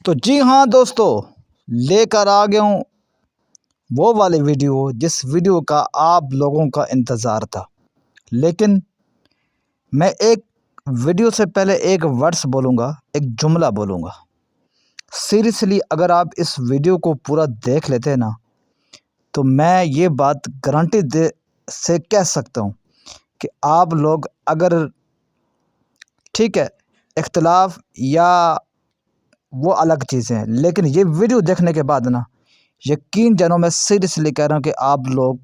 तो जी हाँ दोस्तों, लेकर आ गया हूँ वो वाली वीडियो जिस वीडियो का आप लोगों का इंतज़ार था। लेकिन मैं एक वीडियो से पहले एक वर्ड्स बोलूँगा, एक जुमला बोलूँगा। सीरियसली अगर आप इस वीडियो को पूरा देख लेते हैं ना, तो मैं ये बात गारंटी दे से कह सकता हूँ कि आप लोग अगर ठीक है, इख्तिलाफ़ या वो अलग चीज़ें हैं, लेकिन ये वीडियो देखने के बाद ना यकीन जानो, मैं सीरियसली कह रहा हूँ कि आप लोग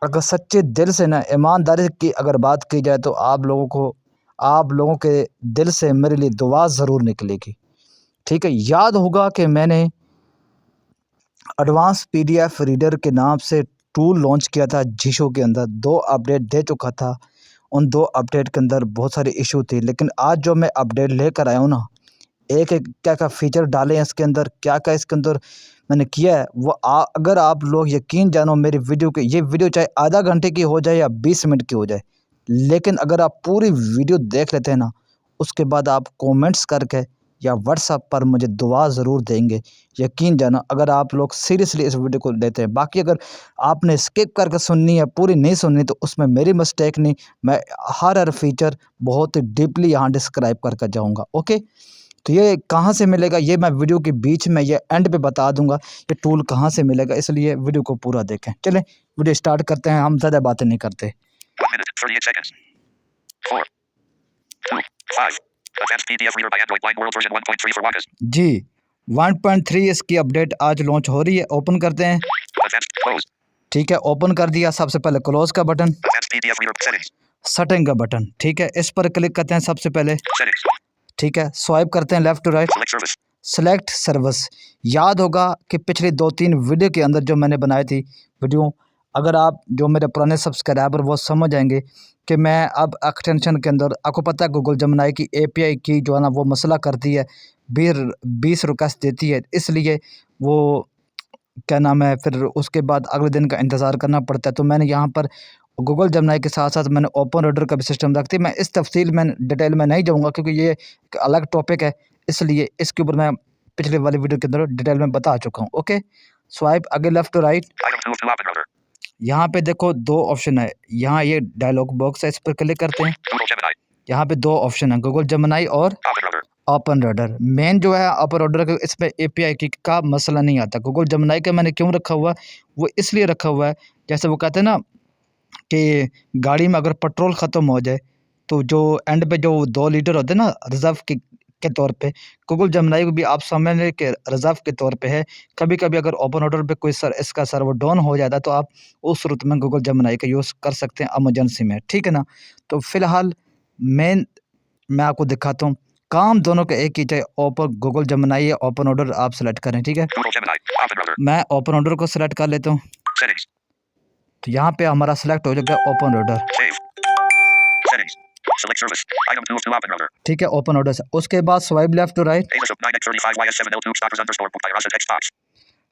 अगर सच्चे दिल से ना ईमानदारी की अगर बात की जाए तो आप लोगों के दिल से मेरे लिए दुआ ज़रूर निकलेगी। ठीक है, याद होगा कि मैंने एडवांस पीडीएफ रीडर के नाम से टूल लॉन्च किया था जीशो के अंदर। 2 अपडेट दे चुका था। उन 2 अपडेट के अंदर बहुत सारे इशू थे, लेकिन आज जो मैं अपडेट लेकर आया हूँ ना, एक-एक क्या-क्या फ़ीचर डाले हैं इसके अंदर, क्या-क्या इसके अंदर मैंने किया है, वो अगर आप लोग यकीन जानो मेरी वीडियो की ये वीडियो चाहे आधा घंटे की हो जाए या 20 मिनट की हो जाए, लेकिन अगर आप पूरी वीडियो देख लेते हैं ना, उसके बाद आप कमेंट्स करके या व्हाट्सएप पर मुझे दुआ ज़रूर देंगे। यकीन जानो अगर आप लोग सीरियसली इस वीडियो को लेते हैं। बाकी अगर आपने स्किप करके सुननी है, पूरी नहीं सुननी, तो उसमें मेरी मिस्टेक नहीं। मैं हर फ़ीचर बहुत ही डीपली यहाँ डिस्क्राइब करके जाऊँगा। ओके? तो ये कहाँ से मिलेगा, ये मैं वीडियो के बीच में ये एंड पे बता दूंगा ये टूल कहाँ से मिलेगा, इसलिए वीडियो को पूरा देखें। चलें वीडियो स्टार्ट करते हैं, हम ज़्यादा बातें नहीं करते। 1 minute, 38 seconds. 4, 2, 5. Advanced PDF reader by Android Blind World version 1.3 for Wacom. जी 1.3 इसकी अपडेट आज लॉन्च हो रही है। ओपन करते हैं। Advanced close. ठीक है, ओपन कर दिया। सबसे पहले क्लोज का button, Advanced PDF reader settings. Setting का बटन। ठीक है, इस पर क्लिक करते हैं सबसे पहले। Settings. ठीक है, स्वाइप करते हैं left to right, Select service. Select service. याद होगा कि पिछली 2-3 वीडियो के अंदर जो मैंने बनाई थी वीडियो, अगर आप जो मेरे पुराने सब्सक्राइबर वो समझ आएंगे कि मैं अब एक्सटेंशन के अंदर, आपको पता है गूगल जेमिनी की एपीआई की जो है ना वो मसला करती है, 20 रिक्वेस्ट देती है, इसलिए वो क्या नाम है, फिर उसके बाद अगले दिन का इंतज़ार करना पड़ता है। तो मैंने यहाँ पर गूगल जेमिनी के साथ साथ मैंने ओपन रीडर का भी सिस्टम रखती है। मैं इस तफसील में डिटेल में नहीं जाऊँगा क्योंकि ये एक अलग टॉपिक है, इसलिए इसके ऊपर मैं पिछले वाली वीडियो के अंदर डिटेल में बता चुका हूँ। ओके, स्वाइप आगे left to right. Item 2 of 2 open router. यहाँ पे देखो 2 ऑप्शन है, यहाँ ये डायलॉग बॉक्स है, इस पर क्लिक करते हैं। Google Gemini. यहाँ पे 2 ऑप्शन है, गूगल जेमिनी और Open router. Open reader. Main जो है ओपन रीडर का, इसमें एपीआई की का मसला नहीं आता। गूगल जेमिनी का मैंने क्यों रखा हुआ है, वो इसलिए रखा हुआ है, जैसे वो कहते हैं ना कि गाड़ी में अगर पेट्रोल ख़त्म हो जाए तो जो एंड पे जो 2 लीटर होते हैं ना रिज़र्व के तौर पे, गूगल जेमिनी को भी आप समझ लें कि रिज़र्व के तौर पे है। कभी-कभी अगर ओपन ऑर्डर पे कोई इसका सर्वर डाउन हो जाता है तो आप उस सूरत में गूगल जेमिनी का यूज़ कर सकते हैं इमरजेंसी में, ठीक है ना? तो फ़िलहाल मैं आपको दिखाता हूँ, काम दोनों का एक ही, चाहे गूगल जेमिनी या ओपन ऑर्डर आप सेलेक्ट करें, ठीक है? Google Gemini. Open router. मैं ओपन ऑर्डर को सेलेक्ट कर लेता हूँ, Settings. तो यहाँ पे हमारा सेलेक्ट हो जाएगा open order. Save. Settings. Select service. Item 2 of 2 open router. ठीक है, ओपन ऑर्डर से उसके बाद swipe left to right. Asus 9X35YS7L2 stoppers underscore virus text box.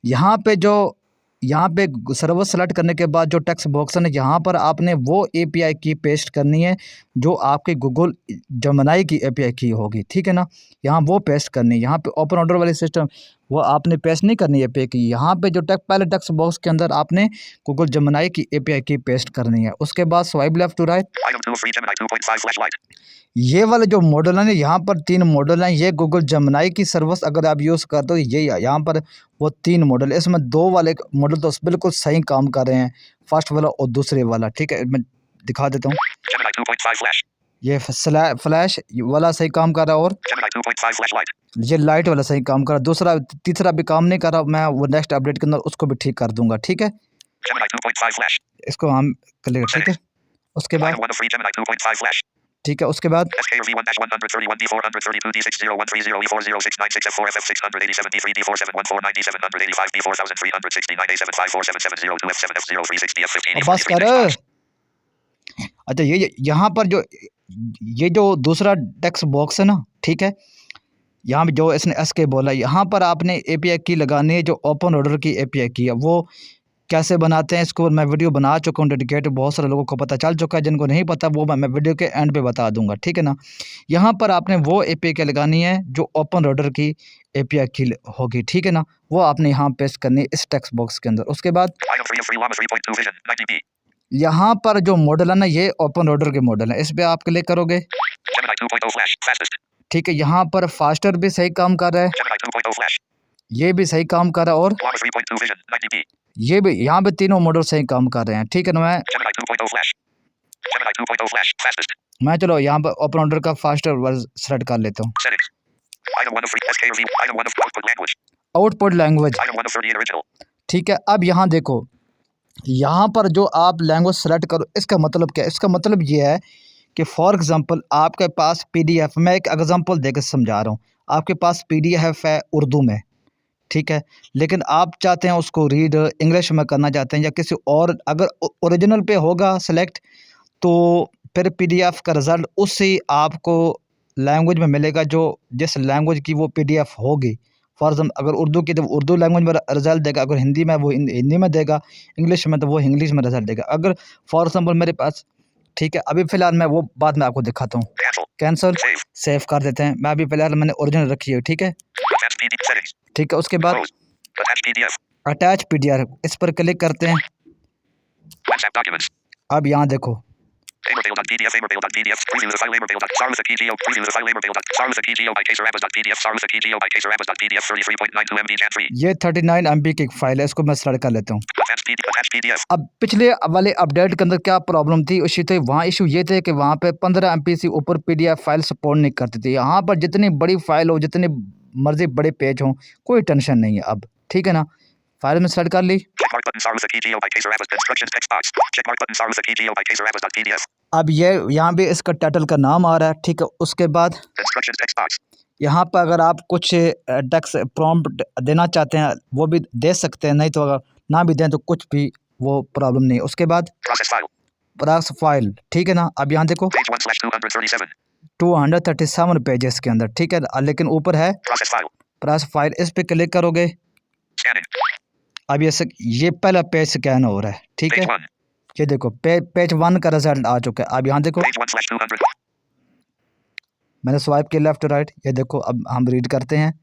यहाँ पे सर्वर सेलेक्ट करने के बाद जो टेक्स्ट बॉक्स है ना, यहाँ पर आपने वो एपीआई की पेस्ट करनी है जो आपके गूगल जेमिनी की एपीआई की होगी, ठीक है ना? यहाँ वो पेस्ट करनी है। यहाँ पे ओपन ऑर्डर वाली सिस्टम वो आपने पेस्ट नहीं करनी है एपीआई की। यहाँ पे जो पहले टेक्स्ट बॉक्स के अंदर आपने गूगल जेमिनी की एपीआई की पेस्ट करनी है। उसके बाद swipe left to right. Item 2 of free Gemini 2.5 flashlight. ये वाले जो मॉडल है ना, यहाँ पर 3 मॉडल हैं। ये गूगल जेमिनी की सर्विस अगर आप यूज़ करते हो, ये यहाँ पर वो 3 मॉडल है। इसमें 2 वाले मॉडल तो बिल्कुल सही काम कर रहे हैं, फर्स्ट वाला और दूसरे वाला, ठीक है? मैं दिखा देता हूँ। Gemini 2.5 flash. ये फ्लैश वाला सही काम कर रहा है और Gemini 2.5 flashlight. ये लाइट वाला सही काम कर रहा है। दूसरा तीसरा भी काम नहीं कर रहा, मैं वो नेक्स्ट अपडेट के अंदर उसको भी ठीक कर दूंगा, ठीक है? Gemini 2.5 flash. इसको हम क्लियर, ठीक है? उसके बाद Item 1 of free Gemini 2.5 flash. ठीक है, उसके बाद SKV 1-131 D432 D60130 E406964 FF687 D3D471497 D785 D4069 A754770 F7F0 360 अब बस कर। अच्छा, ये यहाँ पर जो दूसरा टेक्स्ट बॉक्स है ना, ठीक है? यहाँ पे जो इसने एसके बोला, यहाँ पर आपने एपीआई की लगानी है जो ओपन ऑर्डर की एपीआई की है। वो कैसे बनाते हैं इसको मैं वीडियो बना चुका हूँ डेडिकेटेड, बहुत सारे लोगों को पता चल चुका है, जिनको नहीं पता वो मैं वीडियो के एंड पे बता दूंगा, ठीक है ना। यहाँ पर आपने वो एपीआई लगानी है जो ओपन रोडर की एपीआई की होगी, ठीक है ना, वो आपने यहाँ पेस्ट करनी है इस टेक्स्ट बॉक्स के अंदर। उसके बाद यहाँ पर जो मॉडल है ना, ये ओपन रोडर के मॉडल है, इस पर आप क्लिक करोगे, ठीक है। यहाँ पर फास्टर भी सही काम कर रहा है, ये भी सही काम कर रहा है, और ये भी, यहाँ पे तीनों मॉडल सही काम कर रहे हैं, ठीक है ना। मैं चलो यहाँ पर ओपन रोडर का फास्टर वर्जन सेलेक्ट कर लेता हूँ। आउटपुट लैंग्वेज, ठीक है। अब यहाँ देखो, यहाँ पर जो आप लैंग्वेज सेलेक्ट करो, इसका मतलब क्या है? इसका मतलब ये है कि फॉर एग्जांपल आपके पास पीडीएफ, मैं एक एग्जांपल देकर समझा रहा हूँ, आपके पास पीडीएफ है उर्दू में, ठीक है, लेकिन आप चाहते हैं उसको रीड इंग्लिश में करना चाहते हैं या किसी और, अगर ओरिजिनल पे होगा सेलेक्ट तो फिर पीडीएफ का रिज़ल्ट उसी आपको लैंग्वेज में मिलेगा जो जिस लैंग्वेज की वो पीडीएफ होगी। फॉर एग्जाम्पल अगर उर्दू की तो उर्दू लैंग्वेज में रिज़ल्ट देगा, अगर हिंदी में वो हिंदी में देगा, इंग्लिश में तो वो इंग्लिश में रिज़ल्ट देगा। अगर फॉर एग्जाम्पल मेरे पास, ठीक है, अभी फ़िलहाल मैं वो बाद में आपको दिखाता हूँ। कैंसिल, सेव कर देते हैं। मैं अभी फ़िलहाल मैंने ओरिजिनल रखी है, ठीक है, ठीक है। उसके बाद अटैच पीडीएफ, इस पर क्लिक करते हैं। अब यहाँ देखो, ये 39 MB की फाइल है, इसको मैं सेलेक्ट कर लेता हूँ। अब पिछले वाले अपडेट के अंदर क्या प्रॉब्लम थी, उसी थे वहाँ इशू ये थे कि वहाँ पे 15 MB से ऊपर पीडीएफ फाइल सपोर्ट नहीं करती थी। यहाँ पर जितनी बड़ी फाइल हो, जितनी मर्जी बड़े पेज हों, कोई टेंशन नहीं है अब, ठीक है ना। फाइल में सेलेक्ट कर ली। अब ये यहाँ भी इसका टाइटल का नाम आ रहा है, ठीक है। उसके बाद यहाँ पर अगर आप कुछ टेक्स्ट प्रॉम्प्ट देना चाहते हैं वो भी दे सकते हैं, नहीं तो अगर ना भी दें तो कुछ भी वो प्रॉब्लम नहीं है। उसके बाद प्रोसेस फाइल, ठीक है ना। अब यहाँ देखो 237 पेजेस के अंदर, ठीक है, लेकिन ऊपर है प्रोसेस फाइल, इस पे क्लिक करोगे। अब ये पहला पेज स्कैन हो रहा है, ठीक है। ये देखो पेज 1 का रिजल्ट आ चुका है। अब यहाँ देखो मैंने स्वाइप किया लेफ्ट राइट, ये देखो अब हम रीड करते हैं।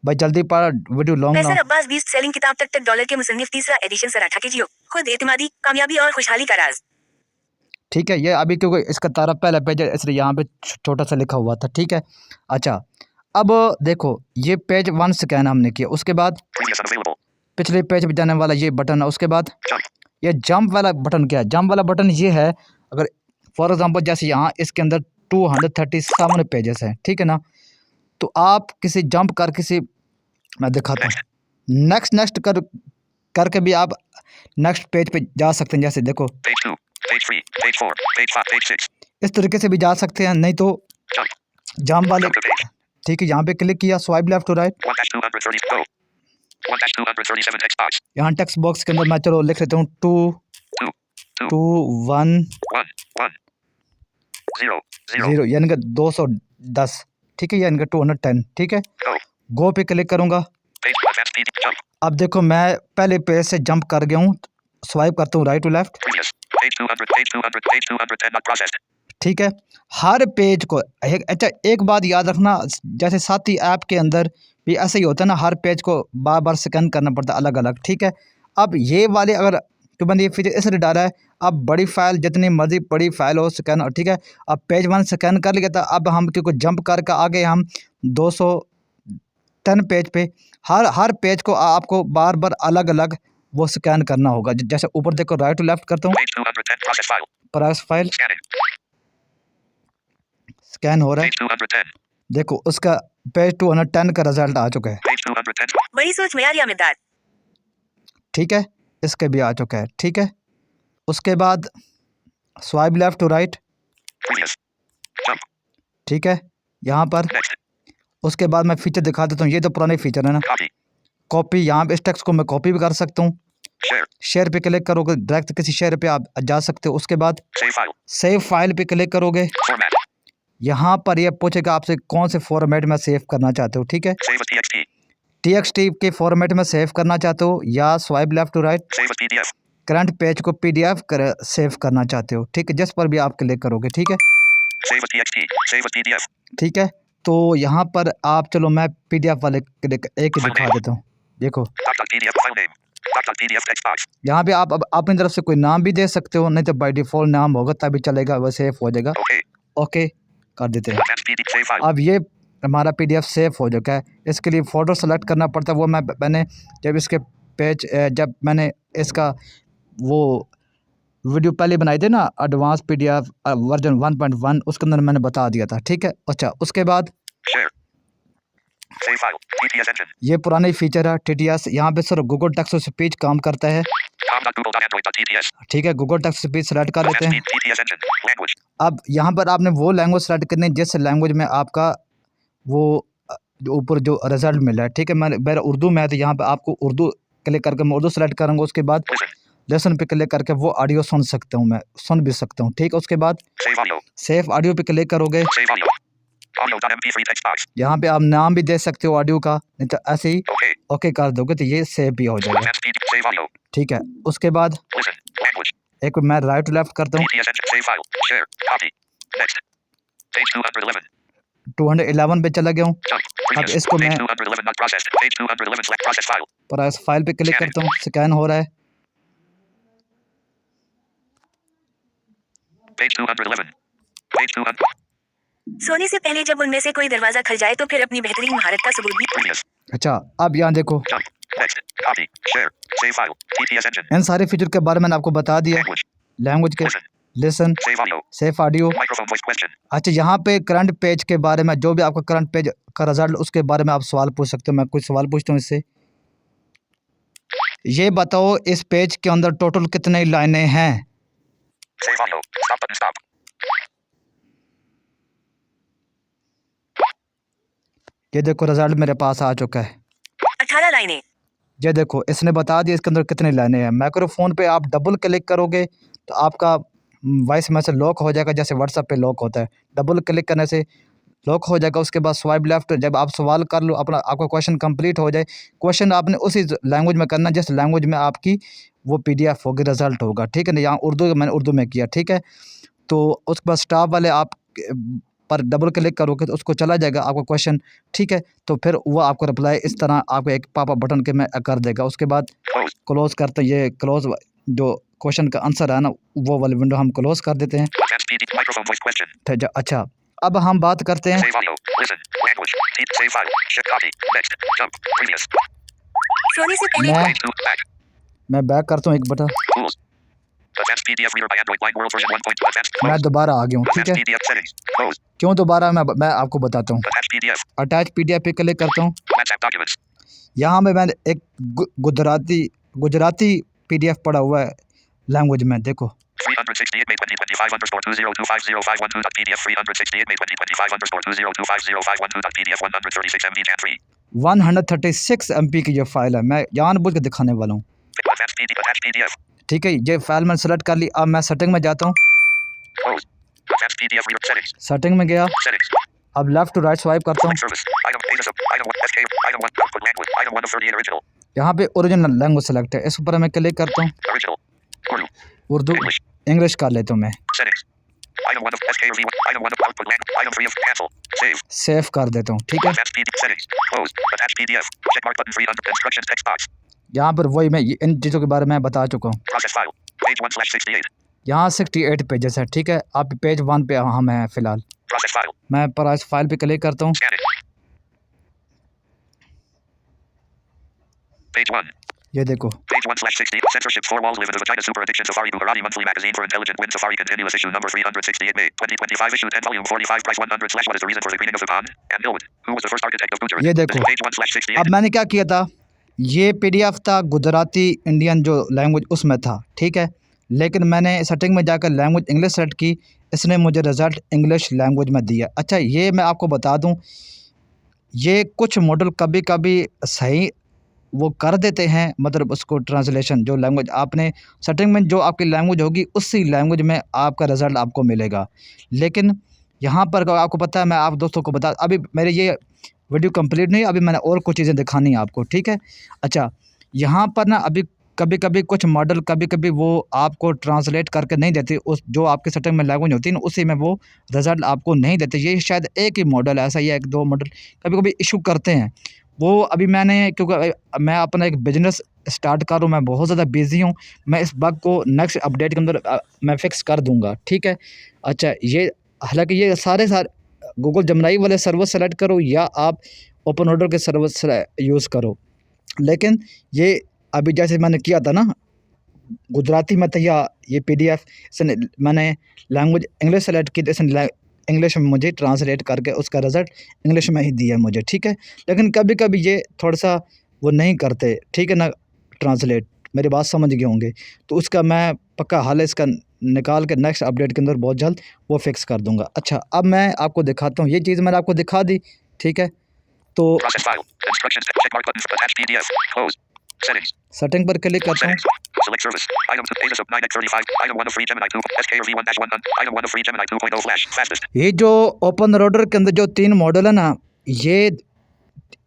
भाई जल्दी पढ़, वीडियो लॉन्ग ना। अब्बास 20 सेलिंग किताब तक $10 के मुसन्निफ, तीसरा एडिशन सराठा कीजिए, खुद एतमादी, कामयाबी और खुशहाली का राज, ठीक है। ये अभी क्योंकि इसका तारा पहला पेज है इसलिए यहाँ पे छोटा सा लिखा हुआ था, ठीक है। अच्छा अब देखो ये पेज 1 स्कैन हमने किया। उसके बाद पिछले पेज पे जाने वाला ये बटन है। उसके बाद ये जंप वाला बटन क्या है? जंप वाला बटन ये है, अगर फॉर एग्जांपल जैसे यहाँ इसके अंदर 237 पेजेस हैं, ठीक है ना, तो आप किसी जंप कर किसी, मैं दिखाता हूँ, नेक्स्ट करके भी आप नेक्स्ट पेज पे जा सकते हैं। जैसे देखो इस तरीके से भी जा सकते हैं, नहीं तो जंप वाले, ठीक है। यहाँ पे क्लिक किया, स्वाइप लेफ्ट टू राइट, यहाँ टेक्स्ट बॉक्स के अंदर मैं चलो लिख लेता हूँ 221 यानी कि 210, ठीक है, यानी कि 210, ठीक है। गो पे क्लिक करूँगा। अब देखो मैं पहले पेज से जंप कर गया हूँ, स्वाइप करता हूँ राइट टू लेफ्ट, ठीक है। हर पेज को अच्छा एक बात याद रखना, जैसे साथी ऐप के अंदर भी ऐसा ही होता है ना, हर पेज को बार बार स्कैन करना पड़ता है अलग अलग, ठीक है। अब ये वाले अगर तो मैंने ये फीचर इसलिए डाला है, अब बड़ी फाइल जितनी मर्जी बड़ी फाइल हो स्कैन, ठीक है। अब पेज 1 स्कैन कर लिया था, अब हम क्योंकि जंप करके आगे हम 210 पेज पे हर पेज को आपको बार बार अलग अलग वो स्कैन करना होगा। जैसे ऊपर देखो राइट टू लेफ्ट करता हूँ, प्रोसेस फाइल स्कैन हो रहा है, देखो उसका पेज 210 का रिजल्ट आ चुका है, बड़ी सोच मयारी आमिदाद, ठीक है। इसके भी आ चुका है, ठीक है। उसके बाद स्वाइप लेफ्ट टू राइट, ठीक है, यहाँ पर। उसके बाद मैं फीचर दिखा देता हूँ, ये तो पुराने फीचर है ना, कॉपी, यहाँ पे इस टेक्स्ट को मैं कॉपी भी कर सकता हूँ। शेयर पे क्लिक करोगे डायरेक्ट किसी शेयर पे आप जा सकते हो। उसके बाद सेव फाइल पे क्लिक करोगे, यहाँ पर ये पूछेगा आपसे कौन से फॉर्मेट में सेव करना चाहते हो, ठीक है। TXT के फॉर्मेट में सेव करना चाहते हो या swipe left to right Save as PDF. Current page को PDF सेव करना चाहते हो, ठीक है, जिस पर भी आप क्लिक करोगे, ठीक है, Save as TXT. Save as PDF. ठीक है। तो यहाँ पर आप चलो मैं PDF वाले क्लिक एक ही दिखा देता हूँ, देखो Doc.pdf file name. Doc.pdf text box. यहाँ पे आप अब अपनी तरफ से कोई नाम भी दे सकते हो, नहीं तो बाय डिफ़ॉल्ट नाम होगा तभी चलेगा, वो सेव हो जाएगा। Okay. ओके कर देते हैं। Attached PDF. Save file. अब ये हमारा PDF सेव हो चुका है। इसके लिए फ़ोटो सेलेक्ट करना पड़ता है, वो मैंने जब इसके पेज जब मैंने इसका वो वीडियो पहले बनाई थी ना एडवांस PDF वर्जन 1.1 उसके अंदर मैंने बता दिया था, ठीक है। अच्छा उसके बाद Share. Save file. TTS engine. ये पुरानी फीचर है TTS, यहाँ पे सिर्फ गूगल टेक्स्ट टू स्पीच काम करता है, com.google.android.tts. ठीक है। Google text to speech select कर लेते हैं। Attached TTS engine. Language. अब यहाँ पर आपने वो लैंग्वेज सेलेक्ट करनी है जिस लैंग्वेज में आपका वो जो ऊपर जो रिजल्ट मिला है, ठीक है। मेरा उर्दू में है तो यहाँ पे आपको उर्दू क्लिक करके मैं उर्दू सेलेक्ट करूँगा, उसके बाद Listen. लेसन पे क्लिक करके वो ऑडियो सुन सकता हूँ, मैं सुन भी सकता हूँ, ठीक है। उसके बाद Save audio. सेव ऑडियो पे क्लिक करोगे, Save audio. Audio.mp3 text box. यहाँ पे आप नाम भी दे सकते हो ऑडियो का, नहीं तो ऐसे ही Okay. ओके कर दोगे तो ये सेव भी हो जाएगा, Attached PDF. Save audio. ठीक है। उसके बाद Listen. Language. एक मैं राइट लेफ्ट करता हूँ, TTS engine. Save file. Share. Copy. Next. Page 211. 211 पे चला गया हूँ। Jump. अब Previous. इसको Page मैं 211 not processed. Page 211 select process file. पर इस फाइल पे क्लिक करता हूँ, स्कैन हो रहा है, Page 211. Page 200. सोने से पहले जब उनमें से कोई दरवाजा खुल जाए तो फिर अपनी बेहतरीन महारत का सबूत भी। Previous. अच्छा अब यहाँ देखो Jump. Next. Copy. Share. Save file. TTS engine. इन सारे फीचर के बारे में मैंने आपको बता दिया, Language. लैंग्वेज के, Listen. Listen, Save audio. Safe audio. Microphone voice question. अच्छा यहाँ पे करंट पेज के बारे में जो भी आपका करंट पेज का रिजल्ट उसके बारे में आप सवाल पूछ सकते हो। मैं कुछ सवाल पूछता हूँ इससे, ये बताओ इस पेज के अंदर टोटल कितनी लाइनें हैं। Save audio. Stop button. Stop. ये देखो रिजल्ट मेरे पास आ चुका है, 18 लाइनें। ये देखो इसने बता दिया इसके अंदर कितनी लाइनें हैं। माइक्रोफोन पे आप डबल क्लिक करोगे तो आपका वॉइस मैसेज लॉक हो जाएगा, जैसे व्हाट्सएप पे लॉक होता है, डबल क्लिक करने से लॉक हो जाएगा। उसके बाद स्वाइप लेफ्ट, जब आप सवाल कर लो अपना आपका क्वेश्चन कंप्लीट हो जाए, क्वेश्चन आपने उसी लैंग्वेज में करना जिस लैंग्वेज में आपकी वो PDF होगी, रिजल्ट होगा, ठीक है ना। यहाँ उर्दू मैंने उर्दू में किया, ठीक है। तो उसके बाद स्टॉप वाले आप पर डबल क्लिक करोगे तो उसको चला जाएगा आपका क्वेश्चन, ठीक है। तो फिर वो आपको रिप्लाई इस तरह आपको एक पॉपअप बटन के में कर देगा। उसके बाद Close. क्लोज करते, ये क्लोज जो क्वेश्चन का आंसर है ना वो वाली विंडो हम क्लोज कर देते हैं। Attached PDF. Microphone voice question. अच्छा अब हम बात करते हैं, Save audio. Listen. Language. Save file. Share copy. Next. Jump. Previous. सोने से पहले मैं Page 2. Back. मैं बैक करता हूँ एक बटा, Tools. Attached PDF reader by Android Blind World version 1. Attached. मैं Close. दोबारा आ गया हूँ, ठीक Attached है। PDF settings. Close. क्यों दोबारा मैं आपको बताता हूँ। Attached PDF. अटैच PDF पे क्लिक करता हूँ, WhatsApp documents. यहाँ में मैंने एक गुजराती PDF पड़ा हुआ है लैंग्वेज में, देखो 368 May 2025 underscore 2025051.pdf 368 May 2025 underscore 2025051.pdf 136 MB Jan 3. 136 MB की ये फाइल है, मैं जानबूझ के दिखाने वाला हूँ, Attached PDF. ठीक है। ये फाइल मैंने सेलेक्ट कर ली। अब मैं सेटिंग में जाता हूँ, Close. Attached PDF reader settings. Setting में गया, Settings. अब लेफ्ट टू राइट स्वाइप करता हूँ। Public service. Item. Asus. Item 1. SK. Item 1. Output language. Item 1 of 38 original. यहाँ पे ओरिजिनल लैंग्वेज सेलेक्ट है, इस ऊपर मैं क्लिक करता हूँ, Original. Urdu. Urdu English. English कर लेता हूँ मैं, Settings. Item 1 of SK or V1. Item 1 of output language. Item 3 of cancel. Save. Save कर देता हूँ, ठीक है। Attached PDF settings. Close. Attached PDF. Checkmark button 300. Instructions text box. यहाँ पर वही मैं इन चीज़ों के बारे में बता चुका हूँ। Process file. Page 1/68. यहाँ 68 पेजेस है, ठीक है। आप पेज 1 पे हम हैं फिलहाल। Process file. मैं पर इस फाइल पे क्लिक करता हूँ, Scan it. Page 1. ये देखो Page 1/60. Censorship 4 walls live in the vagina super addiction Safari Gujarati monthly magazine for intelligent win Safari continuous issue number 368 May 2025 issue 10 volume 45 price 100 / what is the reason for the greening of the pond and Ilwin who was the first architect of Gujarat. ये देखो। Page 1/68. अब मैंने क्या किया था, ये PDF था Gujarati Indian जो लैंग्वेज उसमें था, ठीक है। लेकिन मैंने सेटिंग में जाकर लैंग्वेज इंग्लिश सेलेक्ट की, इसने मुझे रिज़ल्ट इंग्लिश लैंग्वेज में दिया। अच्छा ये मैं आपको बता दूं, ये कुछ मॉडल कभी कभी सही वो कर देते हैं, मतलब उसको ट्रांसलेशन जो लैंग्वेज आपने सेटिंग में जो आपकी लैंग्वेज होगी उसी लैंग्वेज में आपका रिज़ल्ट आपको मिलेगा। लेकिन यहाँ पर आपको पता है, मैं आप दोस्तों को बता, अभी मेरे ये वीडियो कंप्लीट नहीं, अभी मैंने और कुछ चीज़ें दिखानी है आपको, ठीक है। अच्छा, यहाँ पर ना अभी कभी कभी कुछ मॉडल कभी कभी वो आपको ट्रांसलेट करके नहीं देती, उस जो आपकी सेटिंग में लैंग्वेज होती है ना उसी में वो रिजल्ट आपको नहीं देते। ये शायद एक ही मॉडल है, ऐसा ही है, एक दो मॉडल कभी कभी इशू करते हैं। वो अभी मैंने क्योंकि मैं अपना एक बिजनेस स्टार्ट कर रहा हूँ, मैं बहुत ज़्यादा बिजी हूँ, मैं इस बग को नेक्स्ट अपडेट के अंदर मैं फिक्स कर दूंगा, ठीक है। अच्छा, ये हालांकि ये सारे गूगल जेमिनी वाले सर्वर सेलेक्ट करो या आप ओपन ऑर्डर के सर्वर यूज़ करो, लेकिन ये अभी जैसे मैंने किया था ना, गुजराती में था या ये PDF इसने मैंने लैंग्वेज इंग्लिश सेलेक्ट की, तो इसने इंग्लिश में मुझे ट्रांसलेट करके उसका रिज़ल्ट इंग्लिश में ही दिया मुझे, ठीक है। लेकिन कभी कभी ये थोड़ा सा वो नहीं करते, ठीक है ना, ट्रांसलेट, मेरी बात समझ गए होंगे। तो उसका मैं पक्का हल इसका निकाल के नेक्स्ट अपडेट के अंदर बहुत जल्द वो फिक्स कर दूंगा। अच्छा, अब मैं आपको दिखाता हूँ, ये चीज़ मैंने आपको दिखा दी, ठीक है। तो Process file. Instructions. Checkmark button. Attached PDF. Close. Settings. Setting पर क्लिक करता हूँ। Settings. Select service. Item 2. Asus of 9x35. Item 1 of free Gemini 2. SK or V1-100. Item 1 of free Gemini 2.0 flash. Fastest. ये जो open order के अंदर जो 3 model है ना, ये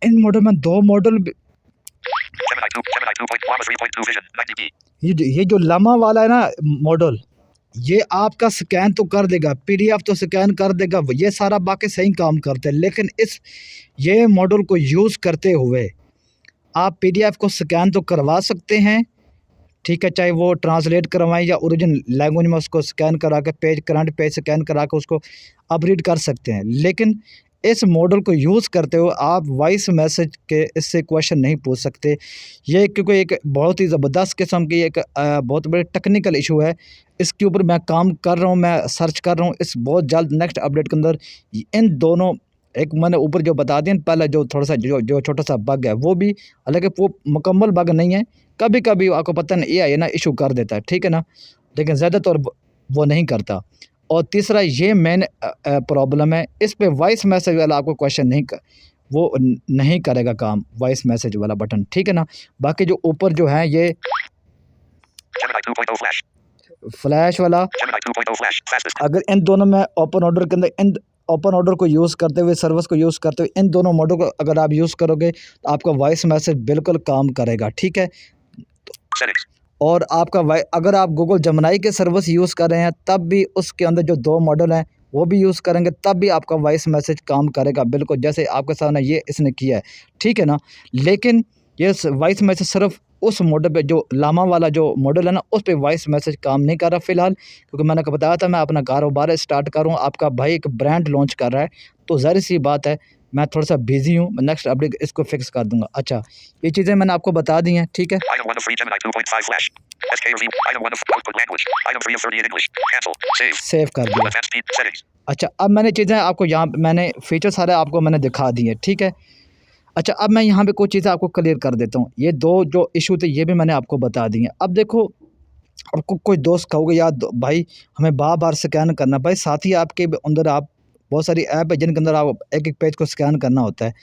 इन मॉडल में 2 model Gemini 2. Gemini 2. Llama 3.2 Vision. 90p. ये जो लामा वाला है ना मॉडल, ये आपका स्कैन तो कर देगा, PDF तो स्कैन कर देगा, ये सारा बाकी सही काम करते हैं। लेकिन ये मॉडल को यूज़ करते हुए आप PDF को स्कैन तो करवा सकते हैं, ठीक है, चाहे वो ट्रांसलेट करवाएं या ओरिजिनल लैंग्वेज में उसको स्कैन करा के करंट पेज स्कैन करा के उसको आप रीड कर सकते हैं। लेकिन इस मॉडल को यूज़ करते हुए आप वॉइस मैसेज के इससे क्वेश्चन नहीं पूछ सकते। ये क्योंकि एक बहुत ही ज़बरदस्त किस्म की एक बहुत बड़ी टेक्निकल इशू है। इसके ऊपर मैं काम कर रहा हूँ, मैं सर्च कर रहा हूँ, इस बहुत जल्द नेक्स्ट अपडेट के अंदर इन दोनों, एक मैंने ऊपर जो बता दिया पहले, जो थोड़ा सा जो छोटा सा बग है वो भी, हालांकि वो मुकम्मल बग नहीं है, कभी कभी आपको पता नहीं AI है ना इशू कर देता है, ठीक है ना, लेकिन ज़्यादातर वो नहीं करता। और तीसरा ये मेन प्रॉब्लम है, इस पे वॉइस मैसेज वाला आपको क्वेश्चन नहीं करेगा काम, वॉइस मैसेज वाला बटन, ठीक है ना। बाकी जो ऊपर जो है ये Gemini 2.0 flash. फ्लैश वाला, Gemini 2.0 flash. Fastest. अगर इन दोनों में ओपन ऑर्डर के अंदर इन ओपन ऑर्डर को यूज़ करते हुए, सर्विस को यूज़ करते हुए इन दोनों मॉडल को अगर आप यूज़ करोगे तो आपका वॉइस मैसेज बिल्कुल काम करेगा, ठीक है। Settings. और आपका अगर आप गूगल जेमिनी के सर्विस यूज़ कर रहे हैं तब भी उसके अंदर जो 2 मॉडल हैं वो भी यूज़ करेंगे तब भी आपका वॉइस मैसेज काम करेगा, बिल्कुल जैसे आपके सामने ये इसने किया है, ठीक है ना। लेकिन ये वॉइस मैसेज सिर्फ उस मॉडल पे, जो लामा वाला जो मॉडल है ना, उस पे वॉइस मैसेज काम नहीं कर रहा फ़िलहाल, क्योंकि मैंने आपको बताया था मैं अपना कारोबार स्टार्ट करूँ, आपका भाई एक ब्रांड लॉन्च कर रहा है, तो ज़ाहिर सी बात है मैं थोड़ा सा बिजी हूँ, नेक्स्ट अपडेट इसको फिक्स कर दूंगा। अच्छा, ये चीज़ें मैंने आपको बता दी हैं, ठीक है। Item 1 of free Gemini 2.5 flash. SK or V. Item 1 of output language. Item 3 of 30 in English. Cancel. Save. Save कर दिया। Advanced speed settings. अच्छा, अब मैंने चीज़ें आपको यहाँ मैंने फीचर सारे आपको मैंने दिखा दिए, ठीक है। अच्छा, अब मैं यहाँ पे कुछ चीज़ें आपको क्लियर कर देता हूँ। ये 2 जो इशू थे ये भी मैंने आपको बता दी हैं। अब देखो, आपको कोई दोस्त कहोगे यार भाई हमें बार-बार स्कैन करना, भाई साथ ही आपके अंदर आप बहुत सारी ऐप है जिनके अंदर आप एक-एक पेज को स्कैन करना होता है।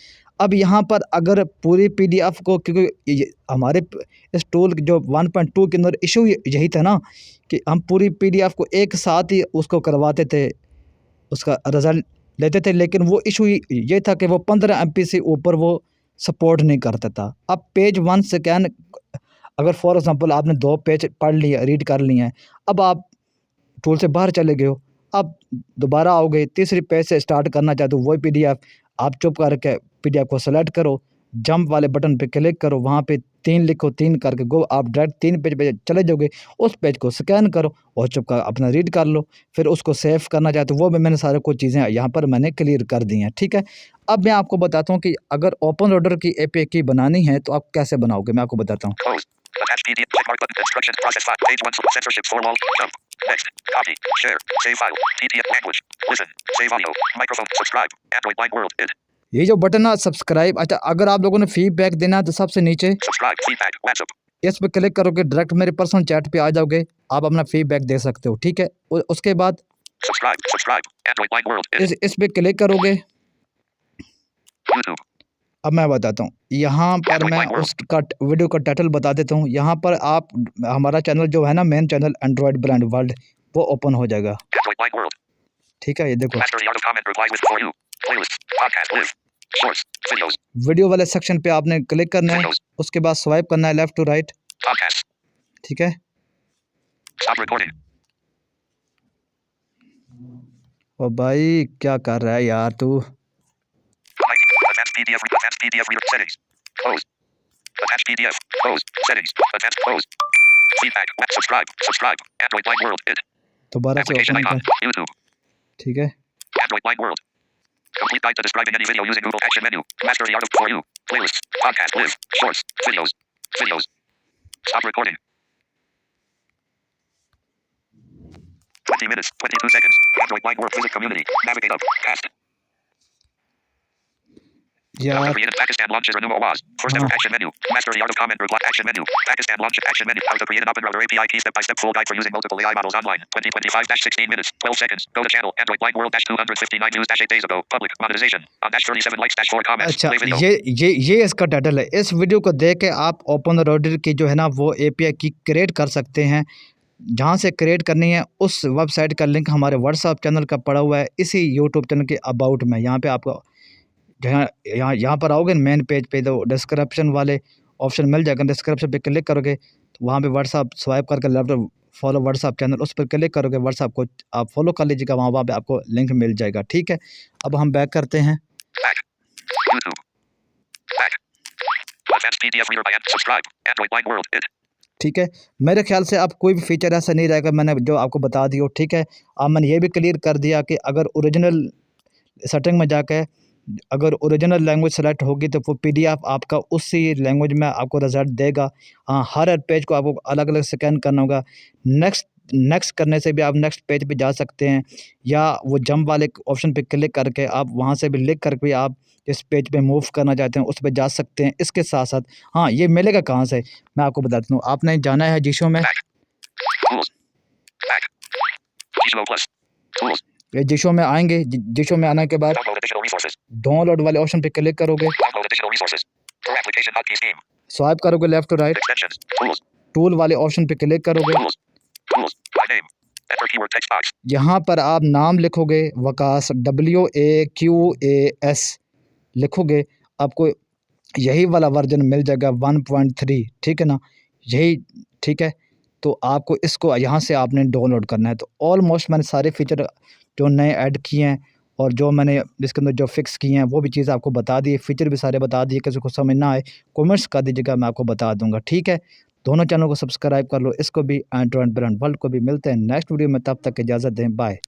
अब यहाँ पर अगर पूरी PDF को, क्योंकि ये हमारे इस टूल जो 1.2 के अंदर इशू यही था ना कि हम पूरी PDF को एक साथ ही उसको करवाते थे, उसका रिज़ल्ट लेते थे, लेकिन वो इशू ये था कि वो 15 MB से ऊपर वो सपोर्ट नहीं करता था। अब पेज 1 स्कैन, अगर फॉर एग्ज़ाम्पल आपने 2 पेज पढ़ लिए, रीड कर लिए हैं, अब आप टूल से बाहर चले गए हो, अब दोबारा आओगे, तीसरे पेज से स्टार्ट करना चाहते हो वही PDF, आप चुप करके PDF को सेलेक्ट करो, जंप वाले बटन पे क्लिक करो, वहाँ पे 3 लिखो, 3 करके गो, आप डायरेक्ट 3 पेज पे चले जाओगे, उस पेज को स्कैन करो और चुप कर अपना रीड कर लो, फिर उसको सेव करना चाहते हो वो भी मैंने सारी कुछ चीज़ें यहाँ पर मैंने क्लियर कर दी हैं, ठीक है। अब मैं आपको बताता हूँ कि अगर ओपन ऑर्डर की APK बनानी है तो आप कैसे बनाओगे, मैं आपको बताता हूँ। Close. Attached PDF. Checkmark button. Instructions. Process file. Page 1. Censorship 4 wall. Jump. Next. Copy. Share. Save file. PDF language. Listen. Save audio. Microphone. Subscribe. Android Wine World. Id. ये जो बटन है सब्सक्राइब, अच्छा अगर आप लोगों ने फीडबैक देना है तो सबसे नीचे Subscribe. Feedback. WhatsApp. इस पे क्लिक करोगे, डायरेक्ट मेरे पर्सनल चैट पे आ जाओगे, आप अपना फीडबैक दे सकते हो, ठीक है। उसके बाद Subscribe. Subscribe. Android Wine World. Id. इस पे क्लिक करोगे। YouTube. अब मैं बताता हूँ, यहाँ पर मैं उसका वीडियो का टाइटल बता देता हूँ। यहाँ पर आप हमारा चैनल जो है ना, main channel Android brand world, वो ओपन हो जाएगा, Android Wine World. ठीक है। ये देखो, Master the art of comment reply with for you. Playlist. Podcast. Live. Shorts. Videos. Video वाले सेक्शन पे आपने क्लिक करना है, Videos. उसके बाद स्वाइप करना है लेफ्ट टू राइट, Podcasts. ठीक है। Stop recording. ओ भाई क्या कर रहा है यार तू? Advanced PDF. Advanced PDF reader. Settings. Close. Attached PDF. Close. Settings. Attached. Close. Feedback. Subscribe. Subscribe. Android Wine World. It. दोबारा से Application ओपन icon. कर, YouTube. ठीक है। Android Wine World. Complete guide to describing any video using Google Action Menu. Master the art of For You. Playlists. Podcast. Live. Shorts. Videos. Videos. Stop recording. 20 minutes. 22 seconds. Android Wine World. Visit community. Navigate up. Cast. यार Created Pakistan launches Renew Awaz. First ever Action Menu. Master the art of comment reply. Action Menu. Pakistan launch Action Menu. How to create an open router API key step-by-step full guide for using multiple AI models online. 2025-16 minutes. 12 seconds. Go to channel. Android Wine World -259 news -8 days ago. Public. Monetization. On -37 likes -4 comments. अच्छा, Play video. ये इसका title है। इस video को देख के आप open router की जो है ना वो API की क्रिएट कर सकते हैं। जहाँ से क्रिएट करनी है उस वेबसाइट का लिंक हमारे व्हाट्सएप चैनल का पड़ा हुआ है इसी यूट्यूब चैनल के अबाउट में। यहाँ पे आपको यहाँ पर आओगे मेन पेज पे तो डिस्क्रिप्शन वाले ऑप्शन मिल जाएगा। डिस्क्रिप्शन पे क्लिक करोगे तो वहाँ पे व्हाट्सएप स्वाइप करके लेफ्ट फॉलो व्हाट्सएप चैनल, उस पर क्लिक करोगे व्हाट्सएप को आप फॉलो कर लीजिएगा, वहाँ पे आपको लिंक मिल जाएगा, ठीक है। अब हम बैक करते हैं। Back. YouTube. Back. Advanced PDF reader by subscribe. Android Wine World. It. ठीक है, मेरे ख्याल से अब कोई भी फीचर ऐसा नहीं रहेगा मैंने जो आपको बता दिया हो, ठीक है। अब मैंने ये भी क्लियर कर दिया कि अगर ओरिजिनल सेटिंग में जाके अगर ओरिजिनल लैंग्वेज सेलेक्ट होगी तो वो PDF आपका उसी लैंग्वेज में आपको रिजल्ट देगा। हाँ, हर पेज को आपको अलग अलग स्कैन करना होगा। नेक्स्ट करने से भी आप नेक्स्ट पेज पे जा सकते हैं, या वो जंप वाले ऑप्शन पे क्लिक करके आप वहाँ से भी लिख करके आप जिस पेज पे मूव करना चाहते हैं उस पे जा सकते हैं। इसके साथ साथ हाँ, ये मिलेगा कहाँ से मैं आपको बता देता हूँ। आपने जाना है जीशो में। Back. Tools. Back. Gizmo Plus. Tools. ये जीशो में आएंगे, जीशो में आने के बाद Download additional resources. डाउनलोड वाले ऑप्शन पे क्लिक करोगे, Download additional resources. For application hotkey scheme. Swipe करोगे left to right, Extensions. Tools. Tool वाले ऑप्शन पे क्लिक करोगे। Tools. Tools. By name. Enter keyword text box. यहाँ पर आप नाम लिखोगे वकास, WAQAS लिखोगे, आपको यही वाला वर्जन मिल जाएगा 1.3, ठीक है ना, यही, ठीक है। तो आपको इसको यहाँ से आपने डाउनलोड करना है। तो ऑलमोस्ट मैंने सारे फीचर जो नए ऐड किए हैं और जो मैंने इसके अंदर जो फिक्स किए हैं वो भी चीज़ आपको बता दी, फीचर भी सारे बता दिए। किसी को समझ ना आए कमेंट्स कर दीजिएगा, मैं आपको बता दूंगा, ठीक है। दोनों चैनल को सब्सक्राइब कर लो, इसको भी एंड्रॉइड ब्रांड वर्ल्ड को भी। मिलते हैं नेक्स्ट वीडियो में, तब तक इजाज़त दें, बाय।